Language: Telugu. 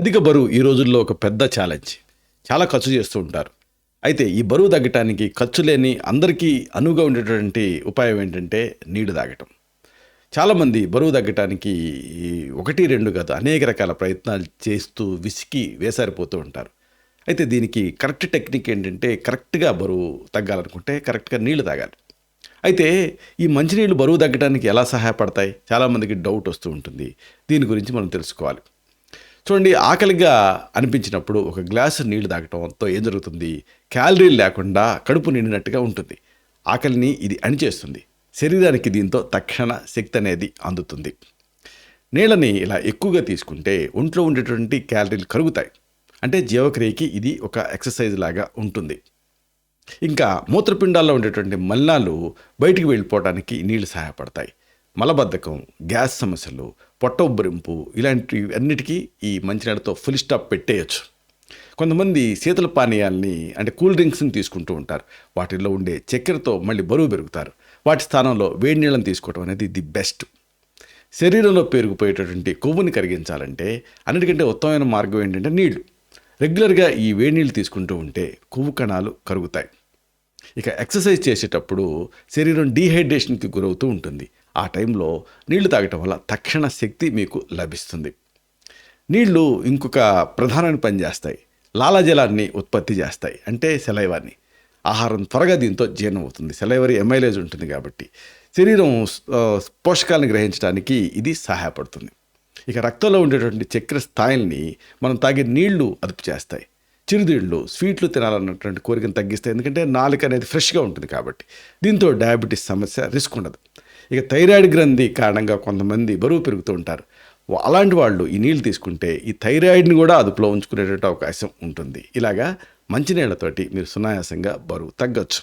అధిక బరువు ఈ రోజుల్లో ఒక పెద్ద ఛాలెంజ్. చాలా ఖర్చు చేస్తూ ఉంటారు. అయితే ఈ బరువు తగ్గటానికి ఖర్చు లేని అందరికీ అనువుగా ఉండేటటువంటి ఉపాయం ఏంటంటే నీళ్లు తాగటం. చాలామంది బరువు తగ్గటానికి ఈ 1, 2 కాదు అనేక రకాల ప్రయత్నాలు చేస్తూ విసికి వేసారిపోతూ ఉంటారు. అయితే దీనికి కరెక్ట్ టెక్నిక్ ఏంటంటే కరెక్ట్గా బరువు తగ్గాలనుకుంటే కరెక్ట్గా నీళ్లు తాగాలి. అయితే ఈ మంచినీళ్ళు బరువు తగ్గడానికి ఎలా సహాయపడతాయి? చాలామందికి డౌట్ వస్తూ ఉంటుంది. దీని గురించి మనం తెలుసుకోవాలి. చూడండి, ఆకలిగా అనిపించినప్పుడు ఒక గ్లాసు నీళ్లు తాగటంతో ఏం జరుగుతుంది? క్యాలరీలు లేకుండా కడుపు నిండినట్టుగా ఉంటుంది. ఆకలిని ఇది అణిచేస్తుంది. శరీరానికి దీంతో తక్షణ శక్తి అనేది అందుతుంది. నీళ్ళని ఇలా ఎక్కువగా తీసుకుంటే ఒంట్లో ఉండేటువంటి క్యాలరీలు కరుగుతాయి. అంటే జీవక్రియకి ఇది ఒక ఎక్సర్సైజ్ లాగా ఉంటుంది. ఇంకా మూత్రపిండాల్లో ఉండేటువంటి మలినాలు బయటికి వెళ్ళిపోవడానికి నీళ్లు సహాయపడతాయి. మలబద్ధకం, గ్యాస్ సమస్యలు, పొట్ట ఉబ్బరింపు ఇలాంటివి అన్నిటికీ ఈ మంచినీళ్ళతో ఫుల్ స్టాప్ పెట్టేయచ్చు. కొంతమంది శీతల పానీయాల్ని అంటే కూల్ డ్రింక్స్ని తీసుకుంటూ ఉంటారు. వాటిల్లో ఉండే చక్కెరతో మళ్ళీ బరువు పెరుగుతారు. వాటి స్థానంలో వేడి నీళ్ళని తీసుకోవడం అనేది ది బెస్ట్. శరీరంలో పేరుకుపోయేటటువంటి కొవ్వుని కరిగించాలంటే అన్నిటికంటే ఉత్తమమైన మార్గం ఏంటంటే నీళ్లు. రెగ్యులర్గా ఈ వేడి నీళ్ళు తీసుకుంటూ ఉంటే కొవ్వు కణాలు కరుగుతాయి. ఇక ఎక్సర్సైజ్ చేసేటప్పుడు శరీరం డీహైడ్రేషన్కి గురవుతూ ఉంటుంది. ఆ టైంలో నీళ్లు తాగటం వల్ల తక్షణ శక్తి మీకు లభిస్తుంది. నీళ్లు ఇంకొక ప్రధానమైన పని చేస్తాయి. లాలాజలాన్ని ఉత్పత్తి చేస్తాయి, అంటే సెలైవాన్ని. ఆహారం త్వరగా దీంతో జీర్ణం అవుతుంది. సెలైవరీ ఎమైలేజ్ ఉంటుంది కాబట్టి శరీరం పోషకాలను గ్రహించడానికి ఇది సహాయపడుతుంది. ఇక రక్తంలో ఉండేటువంటి చక్కెర స్థాయిల్ని మనం తాగే నీళ్లు అదుపు చేస్తాయి. చిరుతిళ్ళు, స్వీట్లు తినాలన్నటువంటి కోరికను తగ్గిస్తాయి. ఎందుకంటే నాలుక అనేది ఫ్రెష్గా ఉంటుంది కాబట్టి. దీంతో డయాబెటీస్ సమస్య రిస్క్ ఉండదు. ఇక థైరాయిడ్ గ్రంథి కారణంగా కొంతమంది బరువు పెరుగుతూ ఉంటారు. అలాంటి వాళ్ళు ఈ నీళ్ళు తీసుకుంటే ఈ థైరాయిడ్ని కూడా అదుపులో ఉంచుకునేటువంటి అవకాశం ఉంటుంది. ఇలాగా మంచినీళ్ళతోటి మీరు సునాయాసంగా బరువు తగ్గొచ్చు.